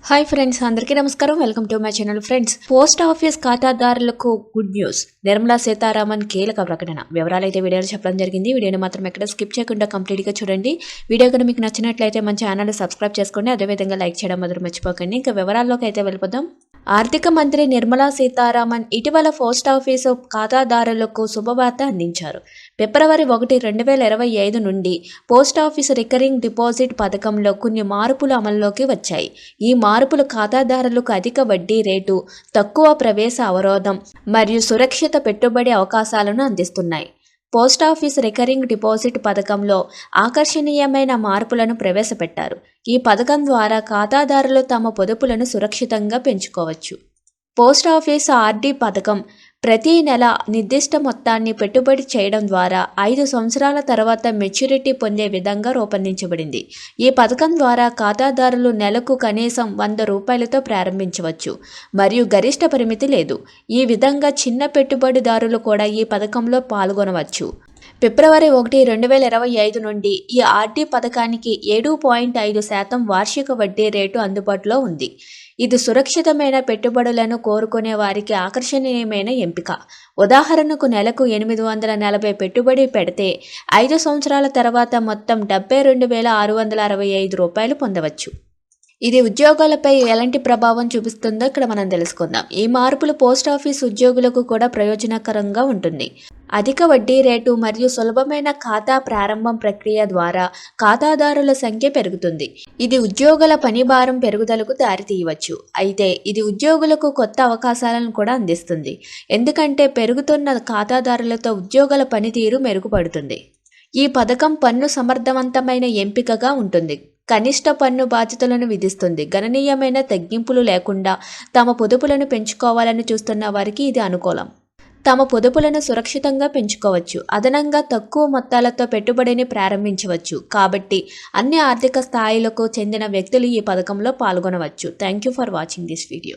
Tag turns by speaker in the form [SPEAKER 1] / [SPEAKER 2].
[SPEAKER 1] Hi friends, అందరికీ నమస్కారం. Welcome to my channel. Friends, post office ఖాతాదారులకు గుడ్ న్యూస్. నిర్మలా సీతారామన్ కీలక ప్రకటన. వివరాలు అయితే వీడియోలో చెప్పడం జరిగింది. వీడియోని మాత్రం ఎక్కడ స్కిప్ చేయకుండా కంప్లీట్గా చూడండి. వీడియో కనుక మీకు నచ్చినట్లయితే మన ఛానల్ సబ్స్క్రైబ్ చేసుకోండి. అదేవిధంగా లైక్ చేయడం మాత్రం మర్చిపోకండి. ఇంకా వివరాల్లోకి అయితే వెళ్ళిపోదాం. ఆర్థిక మంత్రి నిర్మలా సీతారామన్ ఇటీవల పోస్ట్ ఆఫీసు ఖాతాదారులకు శుభవార్త అందించారు. ఫిబ్రవరి 1, 2025 నుండి పోస్ట్ ఆఫీస్ రికరింగ్ డిపాజిట్ పథకంలో కొన్ని మార్పులు అమల్లోకి వచ్చాయి. ఈ మార్పులు ఖాతాదారులకు అధిక వడ్డీ రేటు, తక్కువ ప్రవేశ అవరోధం మరియు సురక్షిత పెట్టుబడి అవకాశాలను అందిస్తున్నాయి. పోస్టాఫీస్ రికరింగ్ డిపాజిట్ పథకంలో ఆకర్షణీయమైన మార్పులను ప్రవేశపెట్టారు. ఈ పథకం ద్వారా ఖాతాదారులు తమ పొదుపులను సురక్షితంగా పెంచుకోవచ్చు. పోస్టాఫీస్ ఆర్డీ పథకం ప్రతి నెల నిర్దిష్ట మొత్తాన్ని పెట్టుబడి చేయడం ద్వారా 5 సంవత్సరాల తర్వాత మెచ్యూరిటీ పొందే విధంగా రూపొందించబడింది. ఈ పథకం ద్వారా ఖాతాదారులు నెలకు కనీసం ₹100 ప్రారంభించవచ్చు మరియు గరిష్ట పరిమితి లేదు. ఈ విధంగా చిన్న పెట్టుబడిదారులు కూడా ఈ పథకంలో పాల్గొనవచ్చు. ఫిబ్రవరి 1, 2025 నుండి ఈ ఆర్డీ పథకానికి 7.5% వార్షిక వడ్డీ రేటు అందుబాటులో ఉంది. ఇది సురక్షితమైన పెట్టుబడులను కోరుకునే వారికి ఆకర్షణీయమైన ఎంపిక. ఉదాహరణకు నెలకు $840 పెట్టుబడి పెడితే 5 సంవత్సరాల తర్వాత మొత్తం $72,665 పొందవచ్చు. ఇది ఉద్యోగాలపై ఎలాంటి ప్రభావం చూపిస్తుందో ఇక్కడ మనం తెలుసుకుందాం. ఈ మార్పులు పోస్టాఫీస్ ఉద్యోగులకు కూడా ప్రయోజనకరంగా ఉంటుంది. అధిక వడ్డీ రేటు మరియు సులభమైన ఖాతా ప్రారంభం ప్రక్రియ ద్వారా ఖాతాదారుల సంఖ్య పెరుగుతుంది. ఇది ఉద్యోగుల పనిభారం పెరుగుదలకు దారితీయవచ్చు. అయితే ఇది ఉద్యోగులకు కొత్త అవకాశాలను కూడా అందిస్తుంది, ఎందుకంటే పెరుగుతున్న ఖాతాదారులతో ఉద్యోగుల పనితీరు మెరుగుపడుతుంది. ఈ పథకం పన్ను సమర్థవంతమైన ఎంపికగా ఉంటుంది. కనిష్ట పన్ను బాధ్యతలను విధిస్తుంది. గణనీయమైన తగ్గింపులు లేకుండా తమ పొదుపులను పెంచుకోవాలని చూస్తున్న వారికి ఇది అనుకూలం. తమ పొదుపులను సురక్షితంగా పెంచుకోవచ్చు. అదనంగా తక్కువ మొత్తాలతో పెట్టుబడిని ప్రారంభించవచ్చు. కాబట్టి అన్ని ఆర్థిక స్థాయిలకు చెందిన వ్యక్తులు ఈ పథకంలో పాల్గొనవచ్చు. Thank you for watching this video.